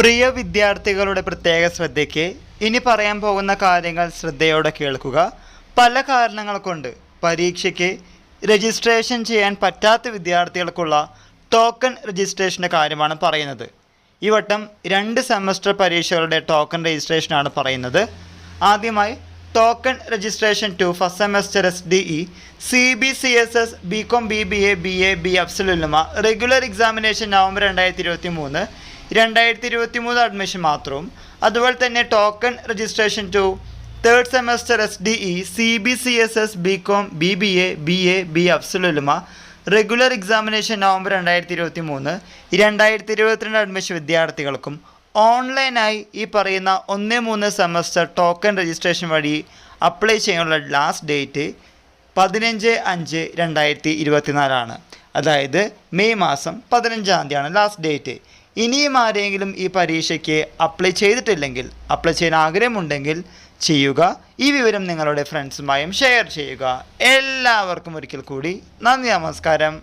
പ്രിയ വിദ്യാർത്ഥികളുടെ പ്രത്യേക ശ്രദ്ധയ്ക്ക് ഇനി പറയാൻ പോകുന്ന കാര്യങ്ങൾ ശ്രദ്ധയോടെ കേൾക്കുക. പല കാരണങ്ങൾ കൊണ്ട് പരീക്ഷയ്ക്ക് രജിസ്ട്രേഷൻ ചെയ്യാൻ പറ്റാത്ത വിദ്യാർത്ഥികൾക്കുള്ള ടോക്കൺ രജിസ്ട്രേഷൻ്റെ കാര്യമാണ് പറയുന്നത്. ഈ വട്ടം 2 സെമസ്റ്റർ പരീക്ഷകളുടെ ടോക്കൺ രജിസ്ട്രേഷനാണ് പറയുന്നത്. ആദ്യമായി token registration to first semester SDE, CBCSS, BCom, BBA, BA, BAfsul ഉലുമ റെഗുലർ എക്സാമിനേഷൻ നവംബർ 2023 അഡ്മിഷൻ മാത്രവും, അതുപോലെ തന്നെ token registration to third semester SDE, CBCSS, BCom, BBA, BA, BAfsul ഉലുമ റെഗുലർ എക്സാമിനേഷൻ നവംബർ 2023 അഡ്മിഷൻ വിദ്യാർത്ഥികൾക്കും ഓൺലൈനായി ഈ പറയുന്ന 1-3 സെമസ്റ്റർ ടോക്കൺ രജിസ്ട്രേഷൻ വഴി അപ്ലൈ ചെയ്യാനുള്ള ലാസ്റ്റ് ഡേറ്റ് 15/5/2024 അതായത് മെയ് മാസം 15-ാം തീയതിയാണ് ലാസ്റ്റ് ഡേറ്റ്. ഇനിയും ആരെങ്കിലും ഈ പരീക്ഷയ്ക്ക് അപ്ലൈ ചെയ്തിട്ടില്ലെങ്കിൽ, അപ്ലൈ ചെയ്യാൻ ആഗ്രഹമുണ്ടെങ്കിൽ ചെയ്യുക. ഈ വിവരം നിങ്ങളുടെ ഫ്രണ്ട്സുമായും ഷെയർ ചെയ്യുക. എല്ലാവർക്കും ഒരിക്കൽ കൂടി നന്ദി, നമസ്കാരം.